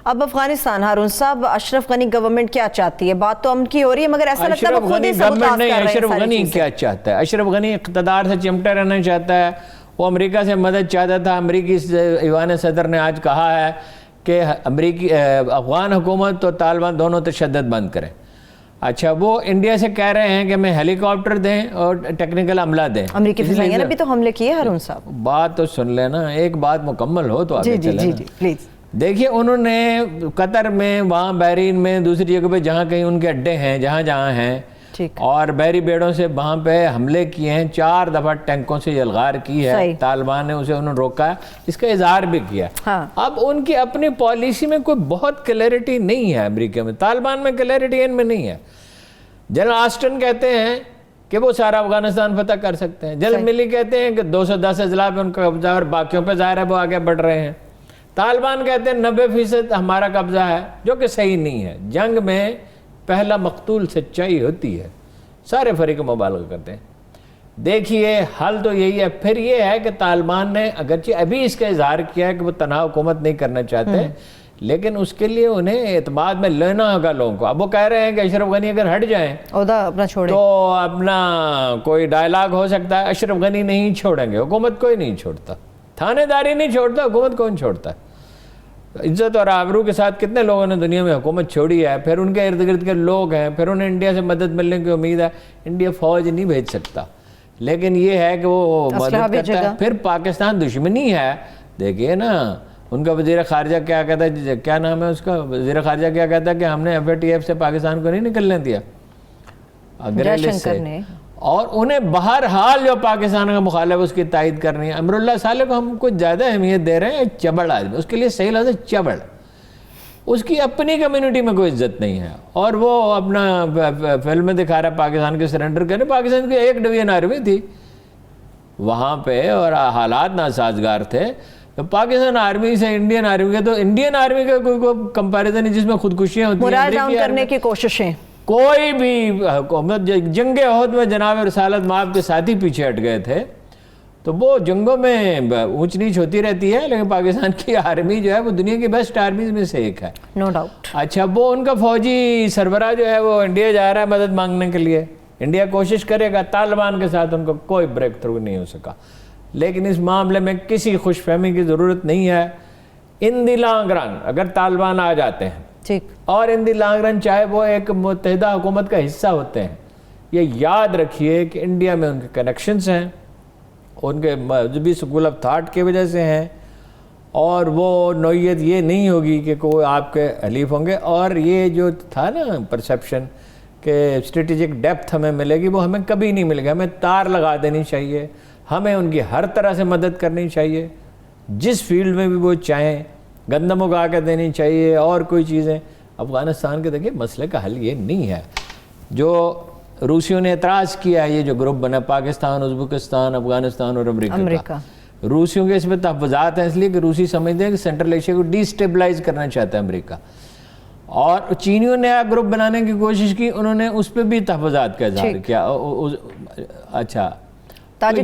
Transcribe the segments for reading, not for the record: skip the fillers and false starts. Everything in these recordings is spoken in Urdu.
اب افغانستان، ہارون صاحب، اشرف غنی گورنمنٹ کیا چاہتی ہے؟ بات تو امن کی ہو رہی ہے مگر ایسا لگتا ہے وہ خود ہی سبوتاژ کر رہے ہیں۔ اشرف غنی کیا چاہتا ہے؟ اشرف غنی اقتدار سے چمٹا رہنا چاہتا ہے، وہ امریکہ سے مدد چاہتا تھا۔ امریکی ایوان صدر نے آج کہا ہے کہ افغان حکومت اور طالبان دونوں تشدد بند کریں۔ اچھا، وہ انڈیا سے کہہ رہے ہیں کہ میں ہیلی کاپٹر دیں اور ٹیکنیکل عملہ دیں۔ امریکی فضائیہ نے بھی تو حملے کیے ہارون صاحب۔ بات تو سن لینا، ایک بات مکمل ہو تو آگے چلے نا۔ پلیز دیکھیے، انہوں نے قطر میں، وہاں بحرین میں، دوسری جگہ پہ جہاں کہیں ان کے اڈے ہیں، جہاں ہیں، اور بحری بیڑوں سے وہاں پہ حملے کیے ہیں، 4 دفعہ ٹینکوں سے یلغار کی ہے طالبان نے، اسے انہوں نے روکا ہے، اس کا اظہار بھی کیا۔ اب ان کی اپنی پالیسی میں کوئی بہت کلیئرٹی نہیں ہے امریکہ میں، طالبان میں کلیئرٹی ان میں نہیں ہے۔ جنرل آسٹن کہتے ہیں کہ وہ سارا افغانستان فتح کر سکتے ہیں، جنرل ملی کہتے ہیں کہ 210 اضلاع پہ ان کا قبضہ ہے اور باقیوں پہ ظاہر ہے وہ آگے بڑھ رہے ہیں۔ طالبان کہتے ہیں 90% ہمارا قبضہ ہے، جو کہ صحیح نہیں ہے۔ جنگ میں پہلا مقتول سچائی ہوتی ہے، سارے فریق مبالغہ کرتے ہیں۔ دیکھیے، حل تو یہی ہے۔ پھر یہ ہے کہ طالبان نے اگرچہ ابھی اس کا اظہار کیا ہے کہ وہ تنہا حکومت نہیں کرنا چاہتے، لیکن اس کے لیے انہیں اعتماد میں لینا ہوگا لوگوں کو۔ اب وہ کہہ رہے ہیں کہ اشرف غنی اگر ہٹ جائیں تو اپنا کوئی ڈائلاگ ہو سکتا ہے۔ اشرف غنی نہیں چھوڑیں گے، حکومت کوئی نہیں چھوڑتا، تھانے داری نہیں چھوڑتا، حکومت کون چھوڑتا ہے؟ عزت اور آبرو کے ساتھ کتنے لوگوں نے دنیا میں حکومت چھوڑی ہے، پھر ان کے ارد گرد کے لوگ ہیں، پھر انہیں انڈیا سے مدد ملنے کی امید ہے۔ انڈیا فوج نہیں بھیج سکتا، لیکن یہ ہے کہ وہ مدد کرتا ہے۔ پھر پاکستان دشمنی ہے، دیکھیے نا، ان کا وزیر خارجہ کیا کہتا ہے، کیا نام ہے اس کا، وزیر خارجہ کیا کہتا ہے کہ ہم نے FATF سے پاکستان کو نہیں نکلنے دیا، اگریلس سے، اور انہیں بہرحال جو پاکستان کا مخالف اس کی تائید کرنی ہے۔ امر اللہ صالح کو ہم کچھ زیادہ اہمیت دے رہے ہیں، چبڑ آدمی، اس کے لیے صحیح لفظ ہے چبڑ، اس کی اپنی کمیونٹی میں کوئی عزت نہیں ہے، اور وہ اپنا فلم میں دکھا رہا ہے پاکستان کے سرنڈر کرنے۔ پاکستان کی 1 ڈویژن آرمی تھی وہاں پہ اور حالات ناسازگار تھے، تو پاکستان آرمی سے انڈین آرمی کے، تو انڈین آرمی کا کوئی کمپیریزن نہیں جس میں خودکشیاں ہوتی ہیں۔ مورال ڈاؤن کرنے کی کوششیں، کوئی بھی حکومت، جنگ عہد میں جناب رسالت مآب کے ساتھی پیچھے ہٹ گئے تھے، تو وہ جنگوں میں اونچ نیچ ہوتی رہتی ہے، لیکن پاکستان کی آرمی جو ہے وہ دنیا کی بیسٹ آرمیز میں سے ایک ہے، نو ڈاؤٹ۔ اچھا، وہ ان کا فوجی سربراہ جو ہے وہ انڈیا جا رہا ہے مدد مانگنے کے لیے، انڈیا کوشش کرے گا، طالبان کے ساتھ ان کو کوئی بریک تھرو نہیں ہو سکا۔ لیکن اس معاملے میں کسی خوش فہمی کی ضرورت نہیں ہے۔ ان دی لانگ رن اگر طالبان آ جاتے ہیں، اور ان دی لانگ رن چاہے وہ ایک متحدہ حکومت کا حصہ ہوتے ہیں، یہ یاد رکھیے کہ انڈیا میں ان کے کنیکشنز ہیں، ان کے مذہبی سکول آف تھاٹ کی وجہ سے ہیں، اور وہ نوعیت یہ نہیں ہوگی کہ کوئی آپ کے حلیف ہوں گے۔ اور یہ جو تھا نا پرسیپشن کہ اسٹریٹجک ڈیپتھ ہمیں ملے گی، وہ ہمیں کبھی نہیں ملے گی۔ ہمیں تار لگا دینی چاہیے، ہمیں ان کی ہر طرح سے مدد کرنی چاہیے، جس فیلڈ میں بھی وہ چاہیں، گندم اگا کے دینی چاہیے اور کوئی چیزیں۔ افغانستان کے دیکھیں مسئلے کا حل یہ نہیں ہے جو روسیوں نے اعتراض کیا ہے، یہ جو گروپ بنا پاکستان، ازبکستان، افغانستان اور امریکہ، روسیوں کے اس میں تحفظات ہیں، اس لیے کہ روسی سمجھتے ہیں کہ سینٹرل ایشیا کو ڈی سٹیبلائز کرنا چاہتا ہے امریکہ، اور چینیوں نے ایک گروپ بنانے کی کوشش کی، انہوں نے اس پہ بھی تحفظات کا اظہار کیا۔ اچھا،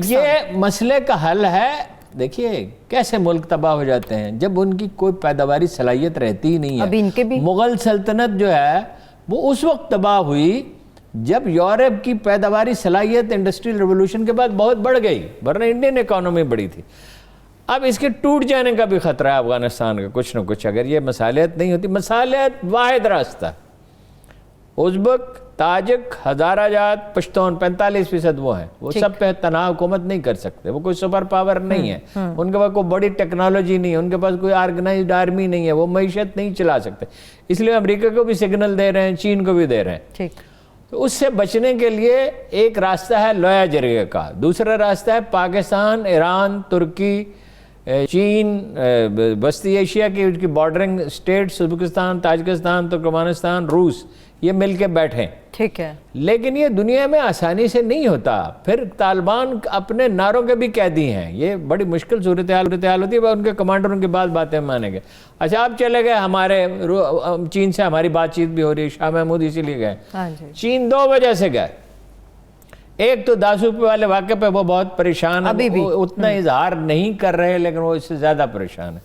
یہ مسئلے کا حل ہے۔ دیکھیے کیسے ملک تباہ ہو جاتے ہیں جب ان کی کوئی پیداواری صلاحیت رہتی ہی نہیں ہے۔ مغل سلطنت جو ہے وہ اس وقت تباہ ہوئی جب یورپ کی پیداواری صلاحیت انڈسٹریل ریولوشن کے بعد بہت بڑھ گئی، ورنہ انڈین اکانومی بڑی تھی۔ اب اس کے ٹوٹ جانے کا بھی خطرہ ہے افغانستان کا کچھ نہ کچھ، اگر یہ مصالحت نہیں ہوتی۔ مصالحت واحد راستہ، ازبک، تاجک، ہزارہ جات، پشتون 45% وہ ہیں، وہ سب پہ تنہا حکومت نہیں کر سکتے، وہ کوئی سپر پاور نہیں ہے، ان کے پاس کوئی بڑی ٹیکنالوجی نہیں ہے، ان کے پاس کوئی آرگنائزڈ آرمی نہیں ہے، وہ معیشت نہیں چلا سکتے۔ اس لیے امریکہ کو بھی سگنل دے رہے ہیں، چین کو بھی دے رہے ہیں۔ تو اس سے بچنے کے لیے ایک راستہ ہے لویا جرگے کا، دوسرا راستہ ہے پاکستان، ایران، ترکی، چین، وسطی ایشیا کی ان کی bordering states, Uzbekistan, Tajikistan, Turkmenistan, روس، یہ مل کے بیٹھیں۔ ٹھیک ہے، لیکن یہ دنیا میں آسانی سے نہیں ہوتا۔ پھر طالبان اپنے نعروں کے بھی قیدی ہیں، یہ بڑی مشکل صورتحال ہوتی ہے، ان کے کمانڈر ان کی باتیں مانیں گے۔ اچھا، آپ چلے گئے، ہمارے چین سے ہماری بات چیت بھی ہو رہی ہے، شاہ محمود اسی لیے گئے۔ چین 2 وجہ سے گئے، ایک تو داسوپی والے واقعے پہ وہ بہت پریشان ہے، اتنا اظہار نہیں کر رہے، لیکن وہ اس سے زیادہ پریشان ہے۔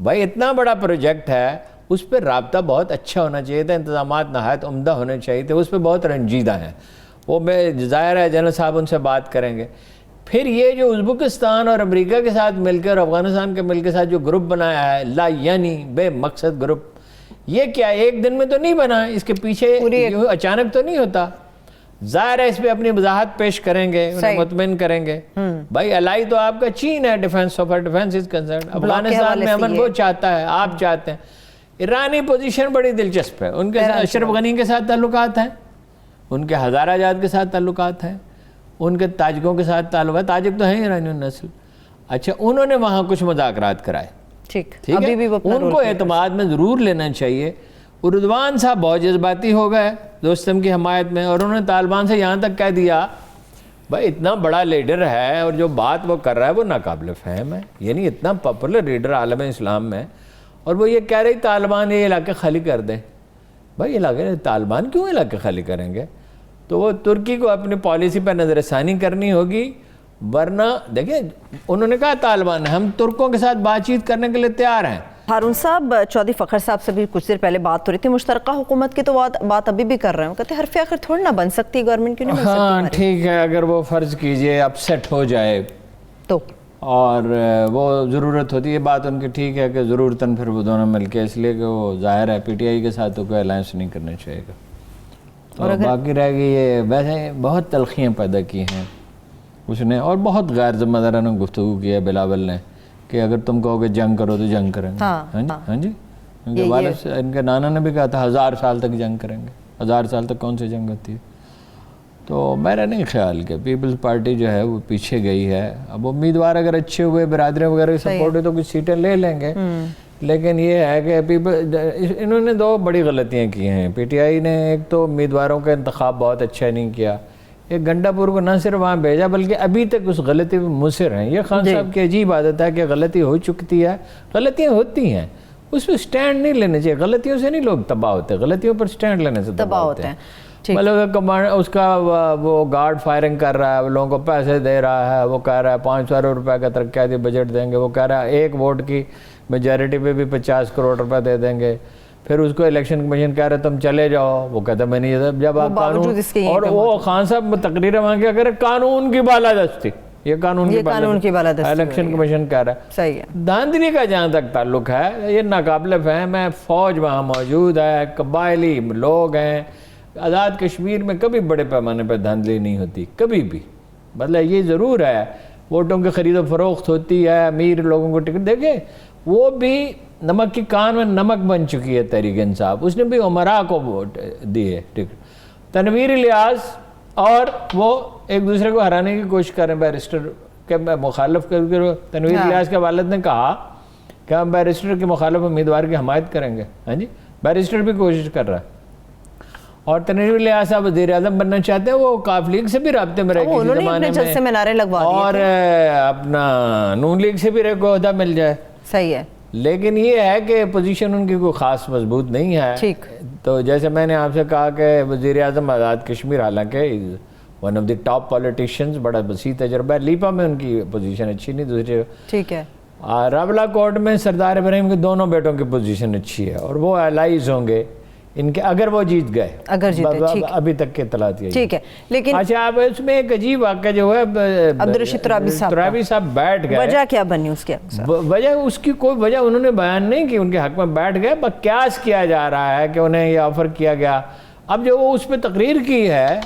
بھائی اتنا بڑا پروجیکٹ ہے، اس پہ رابطہ بہت اچھا ہونا چاہیے تھا, انتظامات نہایت عمدہ ہونے چاہیے تھے, اس پہ بہت رنجیدہ ہیں وہ. میں ظاہر ہے جنرل صاحب ان سے بات کریں گے. پھر یہ جو ازبکستان اور امریکہ کے ساتھ مل کے اور افغانستان کے مل کے ساتھ جو گروپ بنایا ہے, لا یعنی بے مقصد گروپ, یہ کیا ایک دن میں تو نہیں بنا, اس کے پیچھے اچانک تو نہیں ہوتا. ظاہر ہے اس پہ اپنی وضاحت پیش کریں گے, انہیں مطمئن کریں گے. بھائی الائی تو آپ کا چین ہے, defence of defence is concern. Afghanistan میں امن وہ چاہتا ہے, آپ چاہتے ہیں. ایرانی پوزیشن بڑی دلچسپ ہے, ان کے ساتھ اشرف غنی کے ساتھ تعلقات ہیں, ان کے ہزارہ جات کے ساتھ تعلقات ہیں, ان کے تاجکوں کے ساتھ تعلقات, تاجک تو ہیں ایرانی نسل. اچھا انہوں نے وہاں کچھ مذاکرات کرائے, ٹھیک ہے, ان کو اعتماد میں ضرور لینا چاہیے. اردوان صاحب بہت جذباتی ہو گئے دوستم کی حمایت میں, اور انہوں نے طالبان سے یہاں تک کہہ دیا بھائی اتنا بڑا لیڈر ہے اور جو بات وہ کر رہا ہے وہ ناقابل فہم ہے. یعنی اتنا پاپولر لیڈر عالم اسلام میں, اور وہ یہ کہہ رہی طالبان یہ علاقے خالی کر دیں. بھائی علاقے طالبان کیوں علاقے خالی کریں گے؟ تو وہ ترکی کو اپنی پالیسی پر نظر ثانی کرنی ہوگی, ورنہ دیکھیں انہوں نے کہا طالبان ہم ترکوں کے ساتھ بات چیت کرنے کے لیے تیار ہیں. ہارون صاحب, چودھری فخر صاحب سے بھی کچھ دیر پہلے بات ہو رہی تھی, مشترکہ حکومت کی تو بات ابھی بھی کر رہے ہیں, کہتے ہیں حرف آخر تھوڑی نہ بن سکتی گورنمنٹ, کیوں نہیں بن سکتی؟ ہاں ٹھیک ہے, اگر وہ فرض کیجئے اپسیٹ ہو جائے تو, اور وہ ضرورت ہوتی ہے بات ان کی, ٹھیک ہے کہ ضرورتاً پھر وہ دونوں مل کے, اس لیے کہ وہ ظاہر ہے پی ٹی آئی کے ساتھ تو کوئی الائنس نہیں کرنا چاہیے گا. اور باقی رہ گئی یہ, ویسے بہت تلخیاں پیدا کی ہیں اس نے, اور بہت غیر ذمہ دارانہ گفتگو کی ہے بلاول نے, کہ اگر تم کہو کہ جنگ کرو تو جنگ کریں گے. ہاں جی, ان کے والد ان کے نانا نے بھی کہا تھا 1000 سال تک جنگ کریں گے. 1000 سال تک کون سی جنگ ہوتی ہے؟ تو میرا نہیں خیال کہ پیپلز پارٹی جو ہے وہ پیچھے گئی ہے. اب امیدوار اگر اچھے ہوئے, برادری وغیرہ کی سپورٹ ہوئی تو کچھ سیٹیں لے لیں گے, لیکن یہ ہے کہ انہوں نے 2 بڑی غلطیاں کی ہیں. پی ٹی آئی نے ایک تو امیدواروں کا انتخاب بہت اچھا نہیں کیا, ایک گنڈا پور کو نہ صرف وہاں بھیجا بلکہ ابھی تک اس غلطی پہ مصر ہیں. یہ خان صاحب کی عجیب عادت ہے کہ غلطی ہو چکتی ہے, غلطیاں ہوتی ہیں, اس پہ سٹینڈ نہیں لینے چاہیے. غلطیوں سے نہیں لوگ تباہ ہوتے, غلطیوں پر سٹینڈ لینے سے تباہ ہوتے ہیں. مطلب اس کا وہ گارڈ فائرنگ کر رہا ہے, لوگوں کو پیسے دے رہا ہے, وہ کہہ رہا ہے 500 روپے کا ترقیاتی بجٹ دیں گے, وہ کہہ رہا ہے 1 ووٹ کی میجارٹی پہ بھی 50 کروڑ روپے دے دیں گے. پھر اس کو الیکشن کمیشن کہہ رہا ہے تم چلے جاؤ, وہ کہتا ہے میں نہیں, جب آپ قانون, اور وہ خان صاحب تقریر وہاں کیا کرے, قانون کی بالادستی, یہ قانون کی بالادستی الیکشن کمیشن کہہ رہا ہے. صحیح ہے. دھاندلی کا جہاں تک تعلق ہے یہ ناقابل فہم ہے. فوج وہاں موجود ہے, قبائلی لوگ ہیں. آزاد کشمیر میں کبھی بڑے پیمانے پر دھاندلی نہیں ہوتی, کبھی بھی. مطلب یہ ضرور ہے ووٹوں کی خرید و فروخت ہوتی ہے, امیر لوگوں کو ٹکٹ, دیکھیں وہ بھی نمک کی کان میں نمک بن چکی ہے تحریک انصاف, اس نے بھی عمرا کو ووٹ دیے ٹکٹ. تنویر الیاس اور وہ ایک دوسرے کو ہرانے کی کوشش کر رہے ہیں. بیرسٹر کے مخالف تنویر الیاس کے والد نے کہا کہ ہم بیرسٹر کے مخالف امیدوار کی حمایت کریں گے. ہاں جی, بیرسٹر بھی کوشش کر رہا ہے. اور تنویر الیاس صاحب وزیر اعظم بننا چاہتے ہیں, وہ کاف لیگ سے بھی رابطے میں رہے کسی زمانے میں, اور اپنا نون لیگ سے بھی رہے کو عہدہ مل جائے. صحیح ہے. لیکن یہ ہے کہ پوزیشن ان کی کوئی خاص مضبوط نہیں ہے. تو جیسے میں نے آپ سے کہا کہ وزیر اعظم آزاد کشمیر حالانکہ one of the top politicians, بڑا وسیع تجربہ ہے. لیپا میں ان کی پوزیشن اچھی نہیں, دوسرے ٹھیک ہے. راولا کوٹ میں سردار ابراہیم کے دونوں بیٹوں کی پوزیشن اچھی ہے, اور وہ الائیز ہوں گے ان کے اگر وہ جیت گئے, ابھی تک کے اطلاعات یہی. ٹھیک ہے. لیکن اچھا اب اس میں ایک عجیب واقعہ جو ہے, عبدالرشید ترابی صاحب بیٹھ گئے. وجہ کیا بنی اس کے؟ وجہ اس کی کوئی وجہ انہوں نے بیان نہیں کی, ان کے حق میں بیٹھ گئے. بقیاس کیا جا رہا ہے کہ انہیں یہ آفر کیا گیا. اب جو وہ اس پہ تقریر کی ہے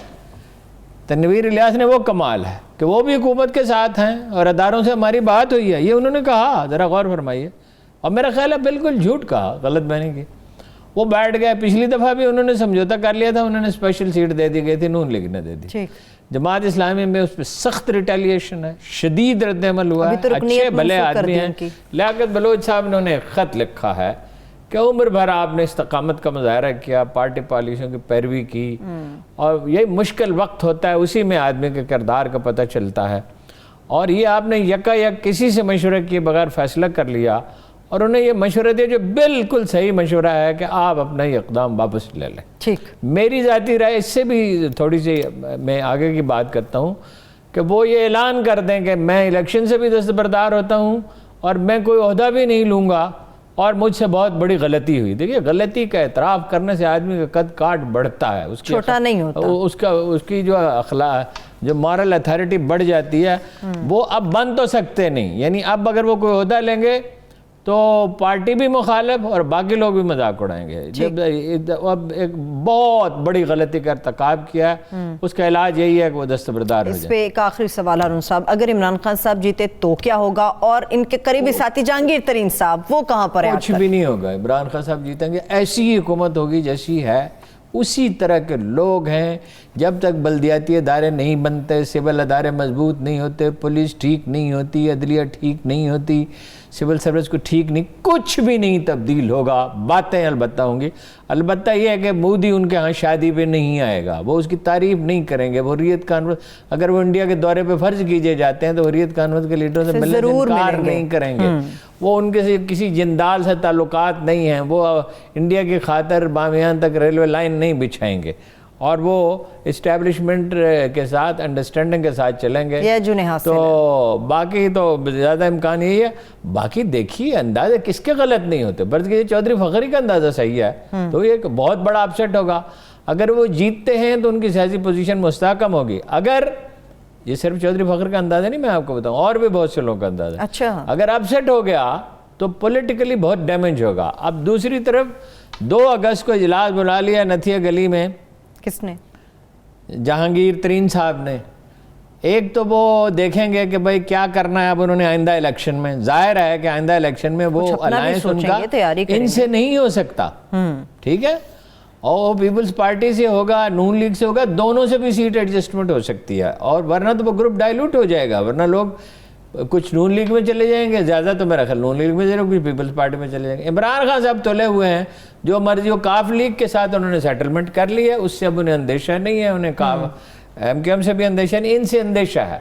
تنویر الیاس نے, وہ کمال ہے کہ وہ بھی حکومت کے ساتھ ہیں اور اداروں سے ہماری بات ہوئی ہے, یہ انہوں نے کہا. ذرا غور فرمائیے. اور میرا خیال ہے بالکل جھوٹ کہا, غلط بیانی کی. وہ بیٹھ گئے. پچھلی دفعہ بھی انہوں نے سمجھوتا کر لیا تھا, انہوں نے اسپیشل سیٹ دے دی گئی تھی, نون لیگ نے دے دی. جماعت اسلامی میں اس پہ سخت ریٹیلیشن ہے, شدید رد عمل ہوا ہے. اچھے بھلے آدمی ہیں. لیاقت بلوچ صاحب نے انہیں خط لکھا ہے کہ عمر بھر آپ نے استقامت کا مظاہرہ کیا, پارٹی پالیسیوں کی پیروی کی, اور یہ مشکل وقت ہوتا ہے, اسی میں آدمی کے کردار کا پتہ چلتا ہے. اور یہ آپ نے یکا یک کسی سے مشورہ کیے بغیر فیصلہ کر لیا, اور انہیں یہ مشورہ دیا جو بالکل صحیح مشورہ ہے کہ آپ اپنا یہ اقدام واپس لے لیں. ٹھیک. میری ذاتی رائے اس سے بھی تھوڑی سی میں آگے کی بات کرتا ہوں کہ وہ یہ اعلان کر دیں کہ میں الیکشن سے بھی دستبردار ہوتا ہوں اور میں کوئی عہدہ بھی نہیں لوں گا, اور مجھ سے بہت بڑی غلطی ہوئی. دیکھیے غلطی کا اعتراف کرنے سے آدمی کا قد کاٹ بڑھتا ہے, اس کی چھوٹا نہیں ہوتا, اس کی جو اخلاق جو مورل اتھارٹی بڑھ جاتی ہے. وہ اب بن تو سکتے نہیں, یعنی اب اگر وہ کوئی عہدہ لیں گے تو پارٹی بھی مخالف اور باقی لوگ بھی مذاق اڑائیں گے. جب اب ایک بہت بڑی غلطی کا ارتکاب کیا ہے, اس کا علاج یہی ہے کہ وہ دستبردار ہو جائے. اس پہ ایک آخری سوال ہارون صاحب, اگر عمران خان صاحب جیتے تو کیا ہوگا, اور ان کے قریبی ساتھی جہانگیر ترین صاحب وہ کہاں پر ہیں؟ کچھ بھی نہیں ہوگا. عمران خان صاحب جیتیں گے, ایسی ہی حکومت ہوگی جیسی ہے, اسی طرح کے لوگ ہیں. جب تک بلدیاتی ادارے نہیں بنتے, سول ادارے مضبوط نہیں ہوتے, پولیس ٹھیک نہیں ہوتی, عدلیہ ٹھیک نہیں ہوتی, سول سروس کو ٹھیک نہیں, کچھ بھی نہیں تبدیل ہوگا. باتیں البتہ ہوں گی. البتہ یہ ہے کہ مودی ان کے ہاں شادی پہ نہیں آئے گا, وہ اس کی تعریف نہیں کریں گے. وہ حریت کانفرنس, اگر وہ انڈیا کے دورے پہ فرض کیجے جاتے ہیں تو حریت کانفرنس کے لیڈروں سے ملنے سے انکار نہیں کریں گے. وہ ان کے سے کسی جندال سے تعلقات نہیں ہیں, وہ انڈیا کی خاطر بامیان تک ریلوے لائن نہیں بچھائیں گے, اور وہ اسٹیبلشمنٹ کے ساتھ انڈرسٹینڈنگ کے ساتھ چلیں گے. تو باقی تو زیادہ امکان یہی ہے. باقی دیکھیے اندازے کس کے غلط نہیں ہوتے. برد کہ چودھری فخری کا اندازہ صحیح ہے تو یہ ایک بہت بڑا اپسیٹ ہوگا. اگر وہ جیتتے ہیں تو ان کی سیاسی پوزیشن مستحکم ہوگی. اگر یہ صرف چودھری فخر کا اندازہ نہیں, میں آپ کو بتاؤں اور بھی بہت سے لوگوں کا اندازہ. اچھا, اگر اپسیٹ ہو گیا تو پولیٹیکلی بہت ڈیمیج ہوگا. اب دوسری طرف 2 اگست کو اجلاس بلا لیا نتھیا گلی میں. کس نے؟ جہانگیر ترین صاحب نے. ایک تو وہ دیکھیں گے کہ بھئی کیا کرنا ہے اب انہوں نے آئندہ الیکشن میں. ظاہر ہے کہ آئندہ الیکشن میں وہ الائنس ان کا ان سے نہیں ہو سکتا, ٹھیک ہے, اور پیپلز پارٹی سے ہوگا, نون لیگ سے ہوگا, دونوں سے بھی سیٹ ایڈجسٹمنٹ ہو سکتی ہے. اور ورنہ تو وہ گروپ ڈائلوٹ ہو جائے گا, ورنہ لوگ کچھ نون لیگ میں چلے جائیں گے, زیادہ تو میرا خیال نون لیگ میں چلے, کچھ پیپلز پارٹی میں چلے جائیں گے. عمران خان صاحب تلے ہوئے ہیں, جو مرضی ہو کاف لیگ کے ساتھ انہوں نے سیٹلمنٹ کر لی ہے, اس سے اب انہیں اندیشہ نہیں ہے. انہیں ایم کیو ایم سے بھی اندیشہ نہیں, ان سے اندیشہ ہے.